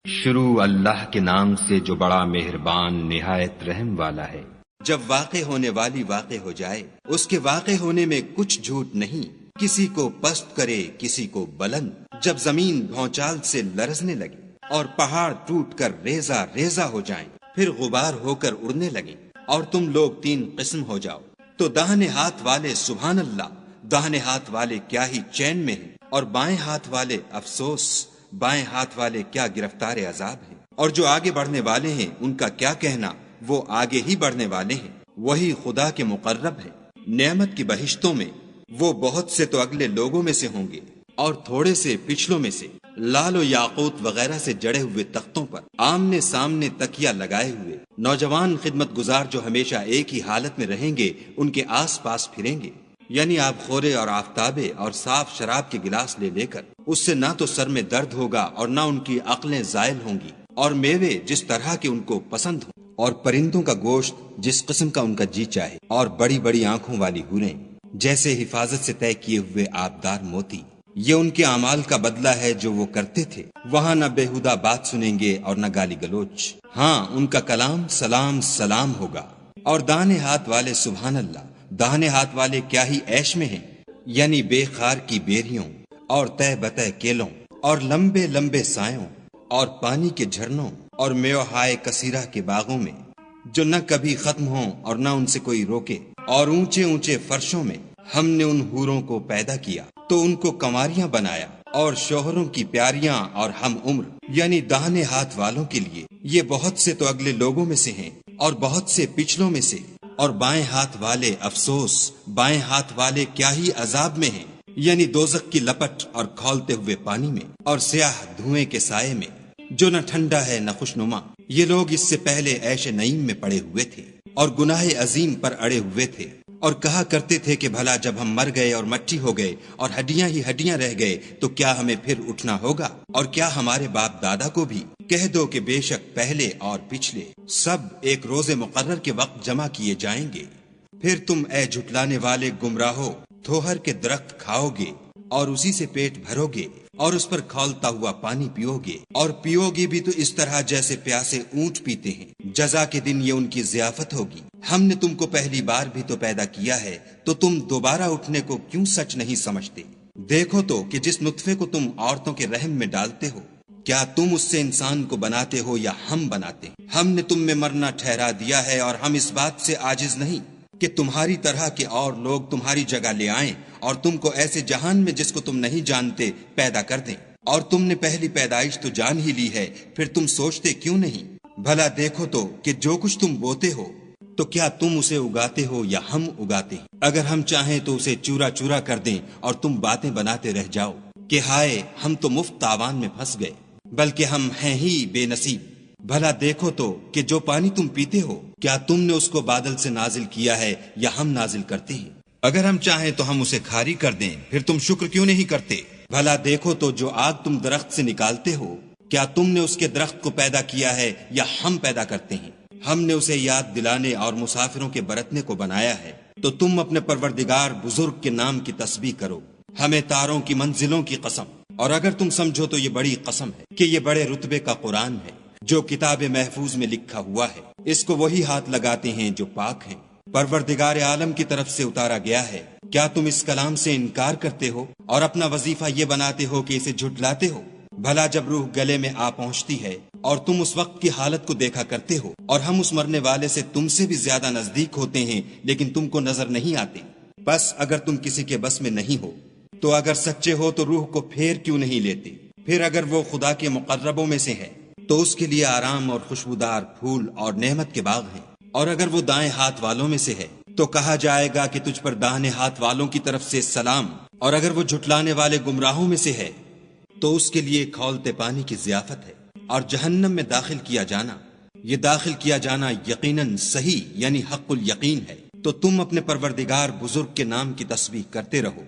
شروع اللہ کے نام سے جو بڑا مہربان نہایت رحم والا ہے۔ جب واقع ہونے والی واقع ہو جائے، اس کے واقع ہونے میں کچھ جھوٹ نہیں، کسی کو پست کرے کسی کو بلند۔ جب زمین بھونچال سے لرزنے لگے اور پہاڑ ٹوٹ کر ریزہ ریزہ ہو جائیں، پھر غبار ہو کر اڑنے لگیں اور تم لوگ تین قسم ہو جاؤ، تو داہنے ہاتھ والے سبحان اللہ، داہنے ہاتھ والے کیا ہی چین میں ہیں، اور بائیں ہاتھ والے افسوس، بائیں ہاتھ والے کیا گرفتار عذاب ہیں۔ اور جو آگے بڑھنے والے ہیں ان کا کیا کہنا، وہ آگے ہی بڑھنے والے ہیں، وہی خدا کے مقرب ہے۔ نعمت کی بہشتوں میں وہ بہت سے تو اگلے لوگوں میں سے ہوں گے اور تھوڑے سے پچھلوں میں سے، لال و یاقوت وغیرہ سے جڑے ہوئے تختوں پر آمنے سامنے تکیہ لگائے ہوئے نوجوان خدمت گزار جو ہمیشہ ایک ہی حالت میں رہیں گے، ان کے آس پاس پھریں گے، یعنی آب خورے اور آفتابے اور صاف شراب کے گلاس لے لے کر۔ اس سے نہ تو سر میں درد ہوگا اور نہ ان کی عقلیں زائل ہوں گی، اور میوے جس طرح کے ان کو پسند ہوں، اور پرندوں کا گوشت جس قسم کا ان کا جی چاہے، اور بڑی بڑی آنکھوں والی حوریں جیسے حفاظت سے طے کیے ہوئے آبدار موتی۔ یہ ان کے اعمال کا بدلہ ہے جو وہ کرتے تھے۔ وہاں نہ بےہودہ بات سنیں گے اور نہ گالی گلوچ، ہاں ان کا کلام سلام سلام ہوگا۔ اور داہنے ہاتھ والے سبحان اللہ، داہنے ہاتھ والے کیا ہی عیش میں ہیں، یعنی بے خار کی بیریوں اور تہ بتہ کیلوں اور لمبے لمبے سایوں اور پانی کے جھرنوں اور میوہائے کثیرہ کے باغوں میں جو نہ کبھی ختم ہوں اور نہ ان سے کوئی روکے۔ اور اونچے اونچے فرشوں میں ہم نے ان حوروں کو پیدا کیا تو ان کو کنواریاں بنایا، اور شوہروں کی پیاریاں اور ہم عمر، یعنی داہنے ہاتھ والوں کے لیے یہ بہت سے تو اگلے لوگوں میں سے ہیں اور بہت سے پچھلوں میں سے۔ اور بائیں ہاتھ والے افسوس، بائیں ہاتھ والے کیا ہی عذاب میں ہیں، یعنی دوزخ کی لپٹ اور کھولتے ہوئے پانی میں اور سیاہ دھوئیں کے سائے میں جو نہ ٹھنڈا ہے نہ خوشنما۔ یہ لوگ اس سے پہلے عیش نعیم میں پڑے ہوئے تھے اور گناہ عظیم پر اڑے ہوئے تھے، اور کہا کرتے تھے کہ بھلا جب ہم مر گئے اور مٹی ہو گئے اور ہڈیاں ہی ہڈیاں رہ گئے تو کیا ہمیں پھر اٹھنا ہوگا؟ اور کیا ہمارے باپ دادا کو بھی؟ کہہ دو کہ بے شک پہلے اور پچھلے سب ایک روز مقرر کے وقت جمع کیے جائیں گے۔ پھر تم اے جھٹلانے والے گمراہو تھوہر کے درخت کھاؤ گے اور اسی سے پیٹ بھرو گے اور اس پر کھولتا ہوا پانی پیو گے، اور پیو گے بھی تو اس طرح جیسے پیاسے اونٹ پیتے ہیں۔ جزا کے دن یہ ان کی ضیافت ہوگی۔ ہم نے تم کو پہلی بار بھی تو پیدا کیا ہے، تو تم دوبارہ اٹھنے کو کیوں سچ نہیں سمجھتے؟ دیکھو تو کہ جس نطفے کو تم عورتوں کے رحم میں ڈالتے ہو، کیا تم اس سے انسان کو بناتے ہو یا ہم بناتے ہیں؟ ہم نے تم میں مرنا ٹھہرا دیا ہے، اور ہم اس بات سے عاجز نہیں کہ تمہاری طرح کے اور لوگ تمہاری جگہ لے آئیں اور تم کو ایسے جہان میں جس کو تم نہیں جانتے پیدا کر دیں۔ اور تم نے پہلی پیدائش تو جان ہی لی ہے، پھر تم سوچتے کیوں نہیں؟ بھلا دیکھو تو کہ جو کچھ تم بوتے ہو تو کیا تم اسے اگاتے ہو یا ہم اگاتے ہیں؟ اگر ہم چاہیں تو اسے چورا چورا کر دیں اور تم باتیں بناتے رہ جاؤ کہ ہائے ہم تو مفت تاوان میں پھنس گئے، بلکہ ہم ہیں ہی بے نصیب۔ بھلا دیکھو تو کہ جو پانی تم پیتے ہو کیا تم نے اس کو بادل سے نازل کیا ہے یا ہم نازل کرتے ہیں؟ اگر ہم چاہیں تو ہم اسے کھاری کر دیں، پھر تم شکر کیوں نہیں کرتے؟ بھلا دیکھو تو جو آگ تم درخت سے نکالتے ہو کیا تم نے اس کے درخت کو پیدا کیا ہے یا ہم پیدا کرتے ہیں؟ ہم نے اسے یاد دلانے اور مسافروں کے برتنے کو بنایا ہے، تو تم اپنے پروردگار بزرگ کے نام کی تسبیح کرو۔ ہمیں تاروں کی منزلوں کی قسم، اور اگر تم سمجھو تو یہ بڑی قسم ہے کہ یہ بڑے رتبے کا قرآن ہے جو کتاب محفوظ میں لکھا ہوا ہے، اس کو وہی ہاتھ لگاتے ہیں جو پاک ہیں، پروردگار عالم کی طرف سے اتارا گیا ہے۔ کیا تم اس کلام سے انکار کرتے ہو اور اپنا وظیفہ یہ بناتے ہو کہ اسے جھٹلاتے ہو؟ بھلا جب روح گلے میں آ پہنچتی ہے اور تم اس وقت کی حالت کو دیکھا کرتے ہو، اور ہم اس مرنے والے سے تم سے بھی زیادہ نزدیک ہوتے ہیں لیکن تم کو نظر نہیں آتے۔ بس اگر تم کسی کے بس میں نہیں ہو تو اگر سچے ہو تو روح کو پھیر کیوں نہیں لیتے؟ پھر اگر وہ خدا کے مقربوں میں سے ہے تو اس کے لیے آرام اور خوشبودار پھول اور نعمت کے باغ ہیں، اور اگر وہ دائیں ہاتھ والوں میں سے ہے تو کہا جائے گا کہ تجھ پر داہنے ہاتھ والوں کی طرف سے سلام، اور اگر وہ جھٹلانے والے گمراہوں میں سے ہے تو اس کے لیے کھولتے پانی کی ضیافت ہے، اور جہنم میں داخل کیا جانا، یہ داخل کیا جانا یقیناً صحیح یعنی حق الیقین ہے۔ تو تم اپنے پروردگار بزرگ کے نام کی تسبیح کرتے رہو۔